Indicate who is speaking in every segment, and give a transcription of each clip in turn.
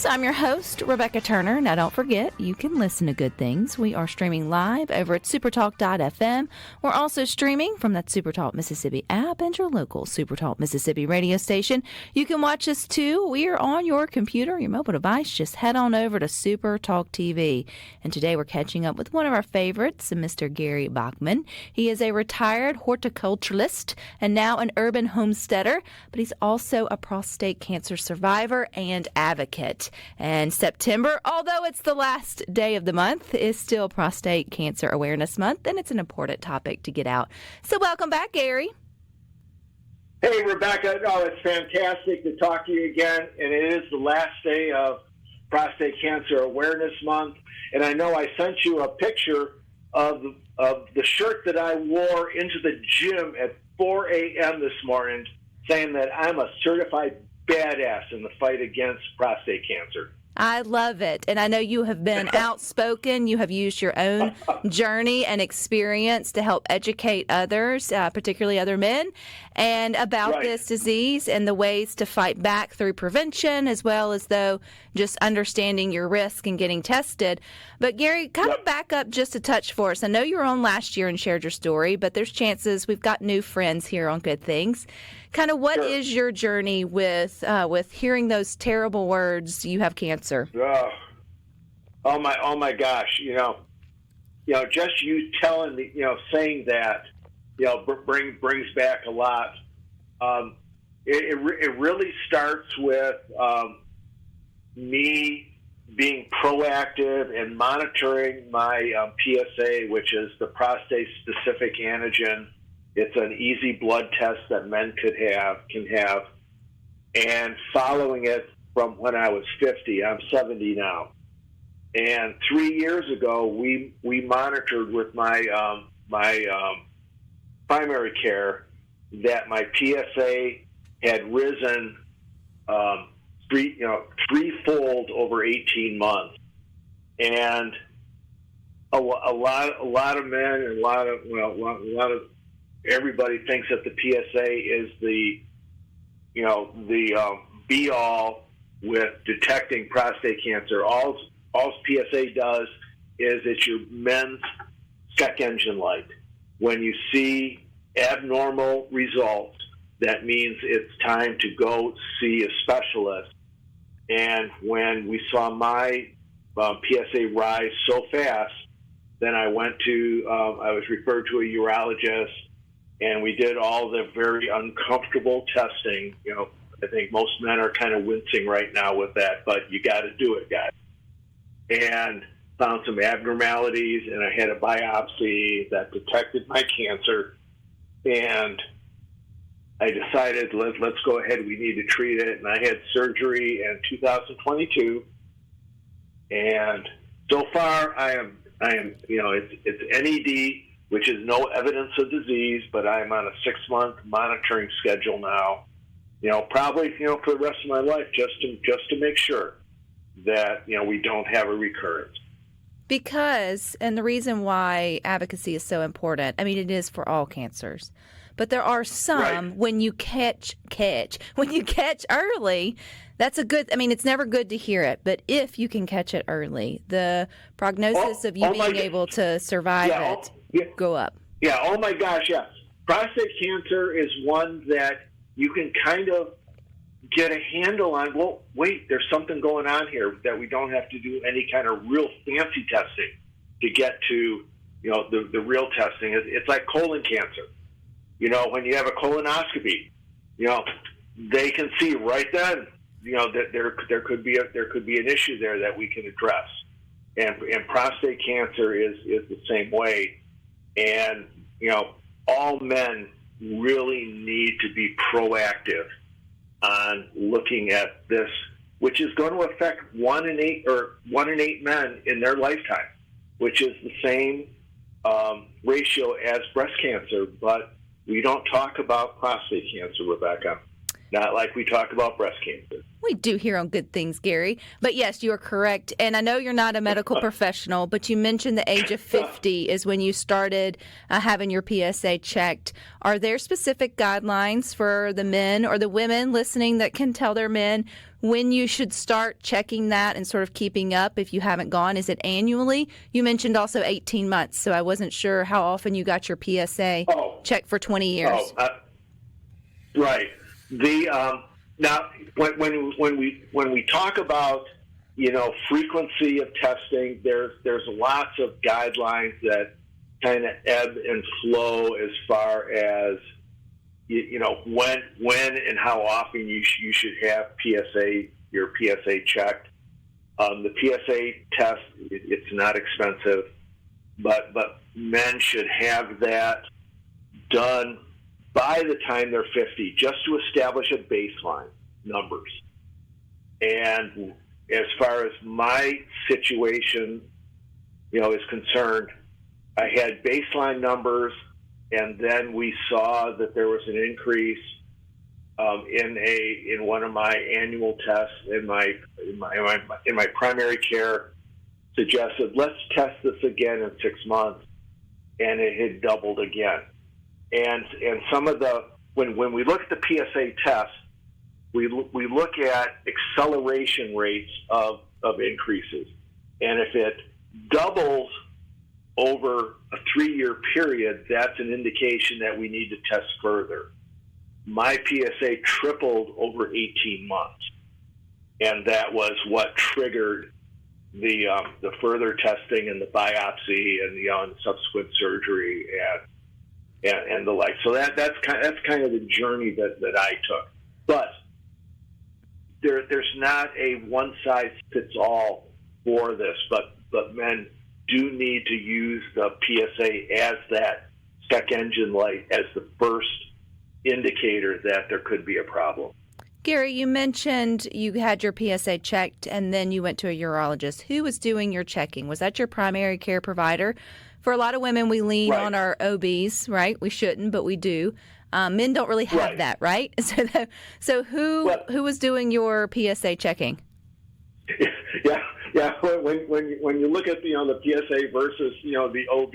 Speaker 1: I'm your host, Rebecca Turner. Now, don't forget, you can listen to Good Things. We are streaming live over at SuperTalk.fm. We're also streaming from that SuperTalk Mississippi app and your local SuperTalk Mississippi radio station. You can watch us, too. We are on your computer, your mobile device. Just head on over to SuperTalk TV. And today we're catching up with one of our favorites, Mr. Gary Bachman. He is a retired horticulturalist and now an urban homesteader, but he's also a prostate cancer survivor and advocate. And September, although it's the last day of the month, is still Prostate Cancer Awareness Month, and it's an important topic to get out. So welcome back, Gary.
Speaker 2: Hey, Rebecca. Oh, it's fantastic to talk to you again, and it is the last day of Prostate Cancer Awareness Month. And I know I sent you a picture of the shirt that I wore into the gym at 4 a.m. this morning, saying that I'm a certified badass in the fight against prostate cancer.
Speaker 1: I love it. And I know you have been outspoken. You have used your own journey and experience to help educate others, particularly other men, and about this disease and the ways to fight back through prevention, as well as though just understanding your risk and getting tested. But Gary, kind of back up just a touch for us. I know you were on last year and shared your story, but there's chances we've got new friends here on Good Things. Kind of what is your journey with hearing those terrible words, you have cancer?
Speaker 2: Oh my gosh, you know, just you telling me, saying that, brings back a lot. It really starts with me being proactive and monitoring my PSA, which is the prostate-specific antigen. It's an easy blood test that men can have, and following it from when I was 50. I'm 70 now. And 3 years ago, we monitored with my primary care that my PSA had risen threefold over 18 months, and a lot of men and a lot of everybody thinks that the PSA is the be all with detecting prostate cancer. All PSA does is it's your men's check engine light. When you see abnormal results, that means it's time to go see a specialist. And when we saw my PSA rise so fast, then I was referred to a urologist, and we did all the very uncomfortable testing. I think most men are kind of wincing right now with that, but you got to do it, guys. And found some abnormalities, and I had a biopsy that detected my cancer. And I decided, let's go ahead. We need to treat it. And I had surgery in 2022. And so far, I am. It's NED, which is no evidence of disease, but I'm on a 6-month monitoring schedule now. Probably for the rest of my life, just to make sure that we don't have a recurrence.
Speaker 1: Because, and the reason why advocacy is so important, I mean, it is for all cancers, but there are some when you catch early, that's a good, I mean, it's never good to hear it, but if you can catch it early, the prognosis of you being able to survive go up.
Speaker 2: Yeah, oh my gosh, yeah. Prostate cancer is one that you can kind of get a handle on. Well, wait, there's something going on here that we don't have to do any kind of real fancy testing to get to, the real testing. It's like colon cancer. When you have a colonoscopy, they can see right then, that there could be an issue there that we can address. And prostate cancer is the same way. And, all men really need to be proactive on looking at this, which is going to affect 1 in 8 men in their lifetime, which is the same ratio as breast cancer. But we don't talk about prostate cancer, Rebecca. Not like we talk about breast cancer.
Speaker 1: We do here on Good Things, Gary. But yes, you are correct. And I know you're not a medical professional, but you mentioned the age of 50 is when you started having your PSA checked. Are there specific guidelines for the men or the women listening that can tell their men when you should start checking that and sort of keeping up if you haven't gone? Is it annually? You mentioned also 18 months, so I wasn't sure how often you got your PSA checked for 20 years.
Speaker 2: Right. Now, when we talk about frequency of testing, there's lots of guidelines that kind of ebb and flow as far as when and how often you should have your PSA checked. The PSA test, it's not expensive, but men should have that done by the time they're 50, just to establish a baseline numbers. And as far as my situation, is concerned, I had baseline numbers, and then we saw that there was an increase in one of my annual tests in my primary care. Suggested, let's test this again in 6 months, and it had doubled again. And some of when we look at the PSA test, we look at acceleration rates of increases, and if it doubles over a 3-year period, that's an indication that we need to test further. My PSA tripled over 18 months, and that was what triggered the further testing and the biopsy and the subsequent surgery and the like. So that's kind of the journey that I took. But there's not a one size fits all for this, but men do need to use the PSA as that check engine light, as the first indicator that there could be a problem.
Speaker 1: Gary, you mentioned you had your PSA checked and then you went to a urologist. Who was doing your checking? Was that your primary care provider? For a lot of women, we lean on our OBs, right? We shouldn't, but we do. Men don't really have that, right? So who was doing your PSA checking?
Speaker 2: Yeah. When you look at the PSA versus the OB,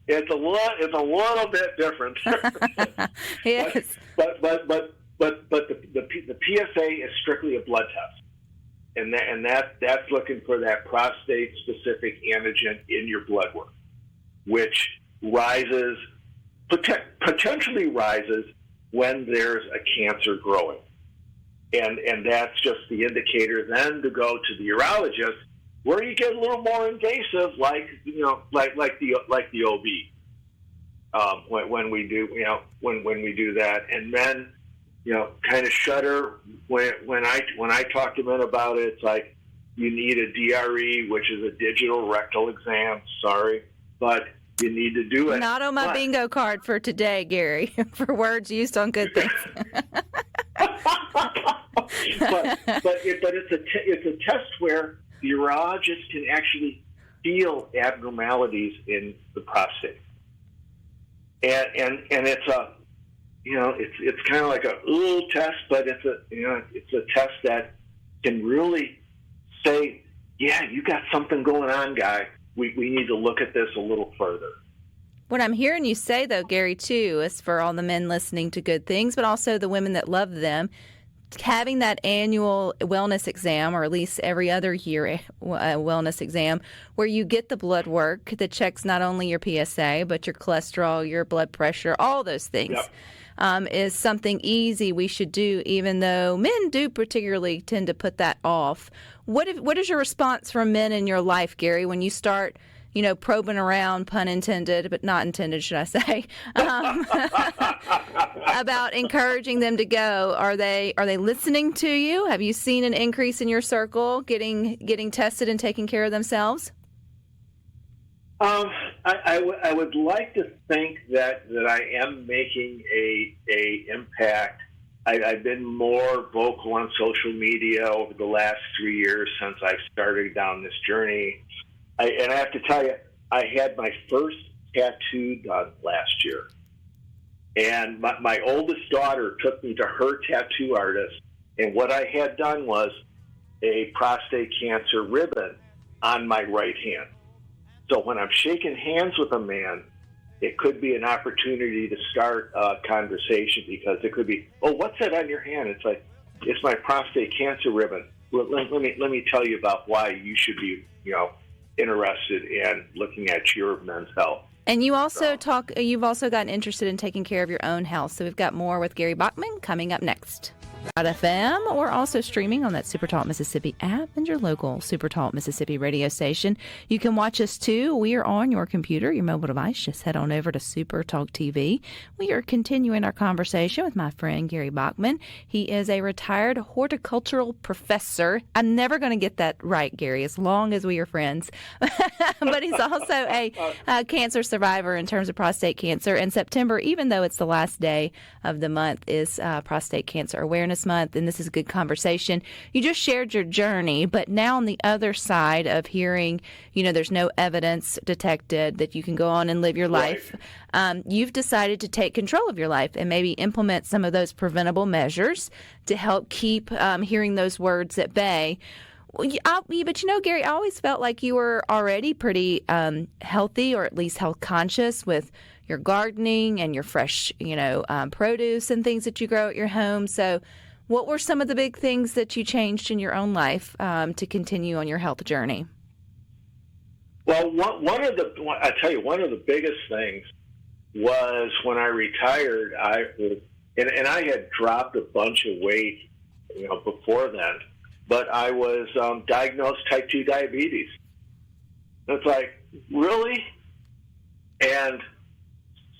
Speaker 2: it's a little bit different.
Speaker 1: Yes.
Speaker 2: But the PSA is strictly a blood test, and that's looking for that prostate specific antigen in your blood work, which potentially rises when there's a cancer growing, and that's just the indicator then to go to the urologist, where you get a little more invasive, like the OB. When we do that, and men, kind of shudder when I talk to men about it. It's like, you need a DRE, which is a digital rectal exam. Sorry, but you need to do it.
Speaker 1: Not on my bingo card for today, Gary, for words used on good things.
Speaker 2: but it's a test where the urologist can actually feel abnormalities in the prostate, and it's a it's kind of like a little test, but it's a test that can really say, yeah, you got something going on, guy. We need to look at this a little further.
Speaker 1: What I'm hearing you say, though, Gary, too, is for all the men listening to Good Things, but also the women that love them, having that annual wellness exam, or at least every other year wellness exam, where you get the blood work that checks not only your PSA, but your cholesterol, your blood pressure, all those things.
Speaker 2: Yep.
Speaker 1: Is something easy we should do, even though men do particularly tend to put that off. What is your response from men in your life, Gary, when you start, probing around, pun intended, but not intended, should I say, about encouraging them to go? Are they listening to you? Have you seen an increase in your circle getting tested and taking care of themselves?
Speaker 2: I would like to think that I am making a impact. I've been more vocal on social media over the last 3 years since I've started down this journey. And I have to tell you, I had my first tattoo done last year. And my oldest daughter took me to her tattoo artist. And what I had done was a prostate cancer ribbon on my right hand. So when I'm shaking hands with a man, it could be an opportunity to start a conversation, because it could be, oh, what's that on your hand? It's like, it's my prostate cancer ribbon. Let me tell you about why you should be, interested in looking at your men's health.
Speaker 1: And you've also gotten interested in taking care of your own health. So we've got more with Gary Bachman coming up next. .fm. We're also streaming on that SuperTalk Mississippi app and your local SuperTalk Mississippi radio station. You can watch us too. We are on your computer, your mobile device. Just head on over to SuperTalk TV. We are continuing our conversation with my friend Gary Bachman. He is a retired horticultural professor. I'm never going to get that right, Gary, as long as we are friends. But he's also a cancer survivor in terms of prostate cancer. And September, even though it's the last day of the month, is Prostate Cancer Awareness Month, and this is a good conversation. You just shared your journey, but now on the other side of hearing, there's no evidence detected that you can go on and live your life, you've decided to take control of your life and maybe implement some of those preventable measures to help keep hearing those words at bay. But Gary, I always felt like you were already pretty healthy, or at least health conscious, with your gardening and your fresh, produce and things that you grow at your home. So what were some of the big things that you changed in your own life to continue on your health journey?
Speaker 2: Well, one of the biggest things was when I retired, I had dropped a bunch of weight, before then, but I was diagnosed type 2 diabetes. It's like, really? And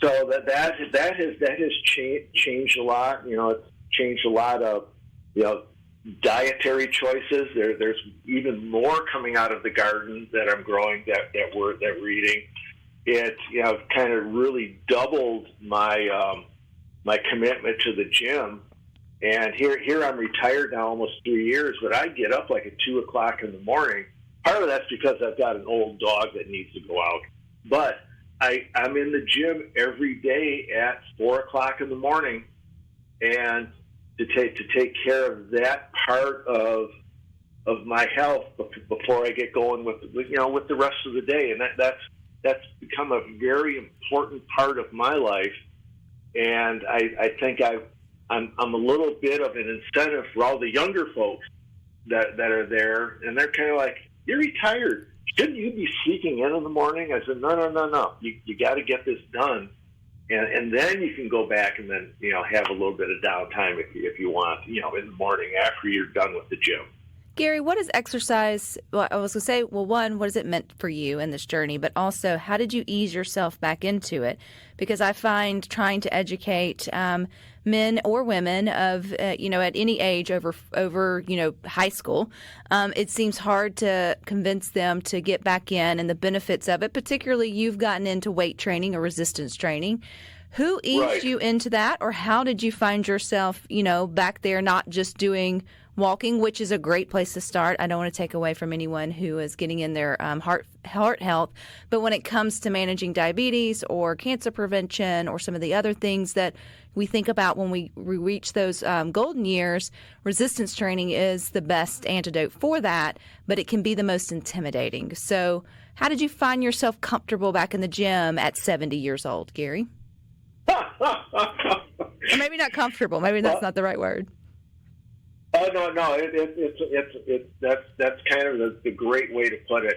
Speaker 2: so that has changed a lot. It's changed a lot of dietary choices. There's even more coming out of the garden that I'm growing that we're eating. It kind of really doubled my my commitment to the gym. And here I'm retired now almost 3 years, but I get up like at 2 o'clock in the morning. Part of that's because I've got an old dog that needs to go out, but I'm in the gym every day at 4 o'clock in the morning, and to take care of that part of my health before I get going with the rest of the day, and that's become a very important part of my life, and I think I'm a little bit of an incentive for all the younger folks that are there, and they're kind of like, you're retired. Shouldn't you be sneaking in the morning? I said, no. You got to get this done, and then you can go back and then have a little bit of downtime if you want in the morning after you're done with the gym.
Speaker 1: Gary, what is exercise? Well, I was going to say, one, what has it meant for you in this journey? But also, how did you ease yourself back into it? Because I find trying to educate men or women of, at any age over high school, it seems hard to convince them to get back in and the benefits of it. Particularly, you've gotten into weight training or resistance training. Who eased you into that, or how did you find yourself, back there not just doing walking, which is a great place to start. I don't want to take away from anyone who is getting in their heart health, but when it comes to managing diabetes or cancer prevention or some of the other things that we think about when we reach those golden years, resistance training is the best antidote for that, but it can be the most intimidating. So how did you find yourself comfortable back in the gym at 70 years old, Gary? Or maybe not comfortable. Maybe that's not the right word.
Speaker 2: Oh no! That's kind of the great way to put it.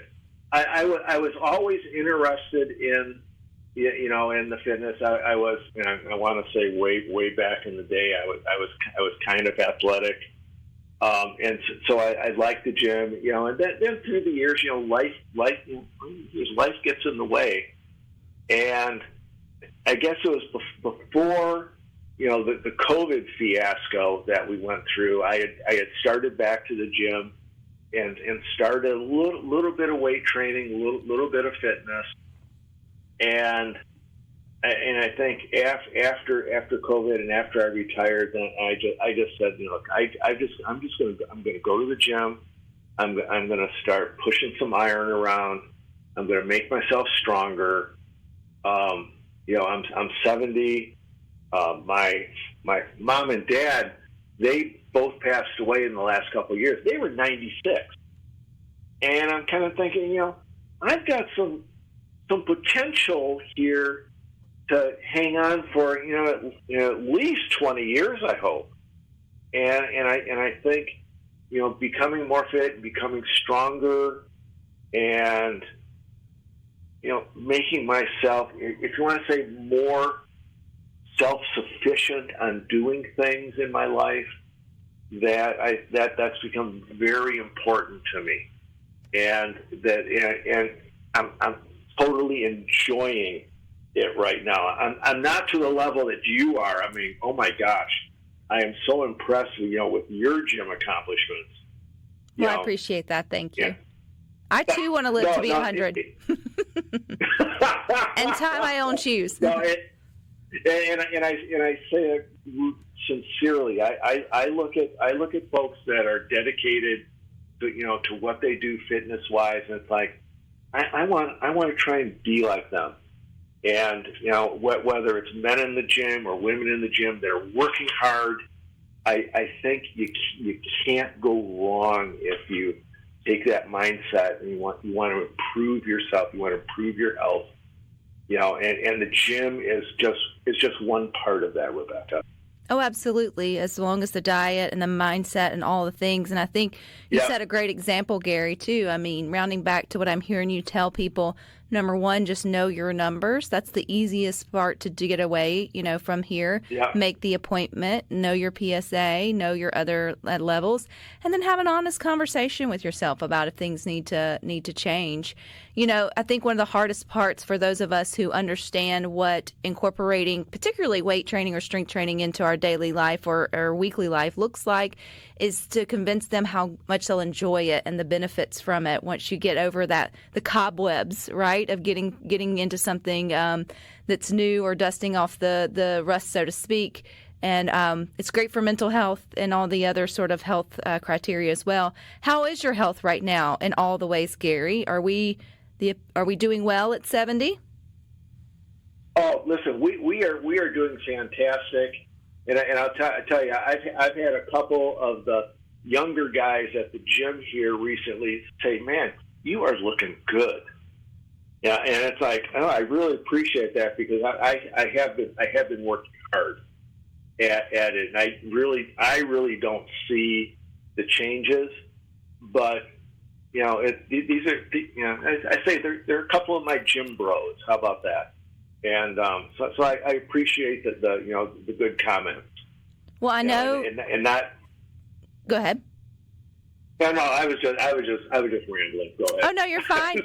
Speaker 2: I was always interested in in the fitness. I was I want to say way back in the day. I was kind of athletic, and so I liked the gym. And then through the years, life gets in the way, and I guess it was before. The COVID fiasco that we went through, I had started back to the gym and started a little bit of weight training, a little bit of fitness, and I think after COVID and after I retired, then I just said, look, I'm going to go to the gym. I'm going to start pushing some iron around. I'm going to make myself stronger. I'm 70. My mom and dad, they both passed away in the last couple of years. They were 96. And I'm kind of thinking, I've got some potential here to hang on for, at least 20 years, I hope. and I think, becoming more fit, becoming stronger, and making myself, if you want to say, more self-sufficient on doing things in my life, that's become very important to me, and I'm totally enjoying it right now. I'm not to the level that you are. I mean, oh my gosh, I am so impressed with your gym accomplishments.
Speaker 1: Well, I appreciate that. Thank you.
Speaker 2: Yeah.
Speaker 1: I too want to live to be 100 and tie my own shoes.
Speaker 2: And I say it sincerely. I look at folks that are dedicated to what they do fitness wise, and it's like I want to try and be like them. And whether it's men in the gym or women in the gym, they're working hard. I think you can't go wrong if you take that mindset and you want to improve yourself, you want to improve your health, and the gym is just one part of that, Rebecca.
Speaker 1: Oh, absolutely. As long as the diet and the mindset and all the things. And I think you set a great example, Gary, too. I mean, rounding back to what I'm hearing you tell people, number one, just know your numbers. That's the easiest part to get away, from here.
Speaker 2: Yeah.
Speaker 1: Make the appointment, know your PSA, know your other levels, and then have an honest conversation with yourself about if things need to change. I think one of the hardest parts for those of us who understand what incorporating particularly weight training or strength training into our daily life or weekly life looks like is to convince them how much they'll enjoy it and the benefits from it once you get over the cobwebs, right, of getting into something that's new or dusting off the rust, so to speak. And it's great for mental health and all the other sort of health criteria as well. How is your health right now in all the ways, Gary? Are we doing well at 70?
Speaker 2: Oh, listen, we are doing fantastic, and I'll tell you, I've had a couple of the younger guys at the gym here recently say, "Man, you are looking good." Yeah, and it's like, I really appreciate that because I have been working hard at it, and I really don't see the changes, but these are I say they're a couple of my gym bros. How about that? And so I appreciate the good comments.
Speaker 1: Well, I know,
Speaker 2: and not.
Speaker 1: Go ahead.
Speaker 2: No, I was just rambling. Go ahead.
Speaker 1: Oh no, you're fine.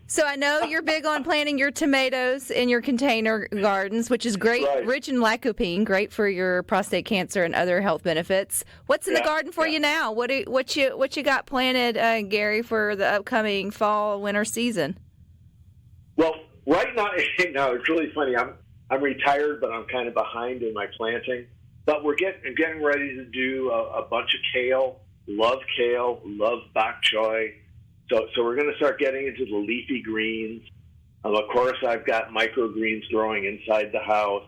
Speaker 1: So I know you're big on planting your tomatoes in your container gardens, which is great,
Speaker 2: right.
Speaker 1: Rich in lycopene, great for your prostate cancer and other health benefits. What's in the garden for you now? What you got planted, Gary, for the upcoming fall winter season?
Speaker 2: Well, right now, it's really funny. I'm retired, but I'm kind of behind in my planting. But we're getting ready to do a bunch of kale. Love bok choy. So we're going to start getting into the leafy greens. Of course, I've got microgreens growing inside the house,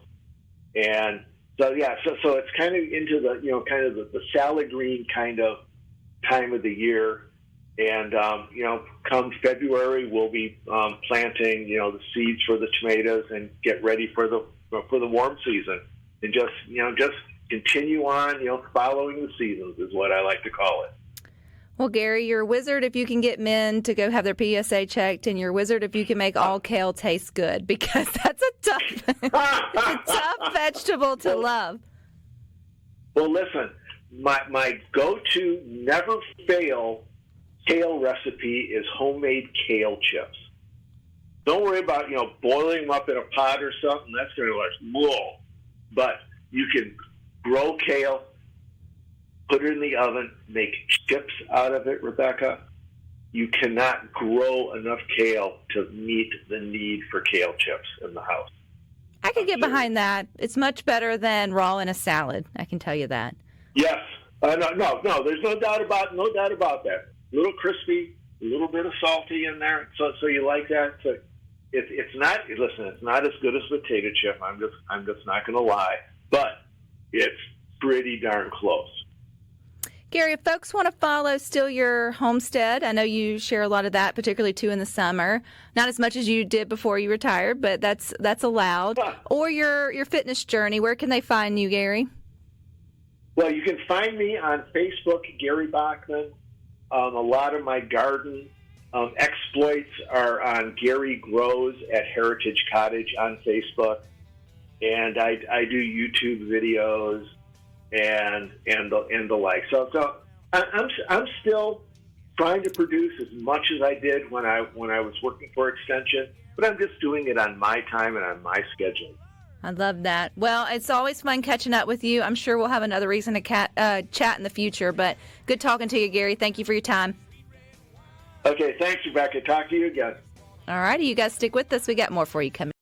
Speaker 2: and so it's kind of into the salad green kind of time of the year. And come February, we'll be planting the seeds for the tomatoes and get ready for the warm season, and just continue on following the seasons is what I like to call it.
Speaker 1: Well, Gary, you're a wizard if you can get men to go have their PSA checked, and you're a wizard if you can make all kale taste good, because that's a tough vegetable to love.
Speaker 2: Well, listen, my go-to never fail kale recipe is homemade kale chips. Don't worry about boiling them up in a pot or something. That's going to whoa. But you can grow kale, put it in the oven, make chips out of it, Rebecca. You cannot grow enough kale to meet the need for kale chips in the house.
Speaker 1: I can get behind that. It's much better than raw in a salad. I can tell you that.
Speaker 2: Yes. No. There's no doubt about that. A little crispy, a little bit of salty in there. So you like that? So it's not. Listen, it's not as good as potato chip. I'm just not going to lie, but it's pretty darn close.
Speaker 1: Gary, if folks want to follow still your homestead, I know you share a lot of that, particularly too in the summer. Not as much as you did before you retired, but that's allowed. Or your fitness journey, where can they find you, Gary?
Speaker 2: Well, you can find me on Facebook, Gary Bachman. A lot of my garden exploits are on Gary Grows at Heritage Cottage on Facebook, and I do YouTube videos and the like. So I'm still trying to produce as much as I did when I was working for Extension, but I'm just doing it on my time and on my schedule.
Speaker 1: I love that. Well, it's always fun catching up with you. I'm sure we'll have another reason to chat in the future, but good talking to you, Gary. Thank you for your time.
Speaker 2: Okay, thanks, Rebecca. Talk to you again.
Speaker 1: All righty, you guys stick with us. We got more for you coming.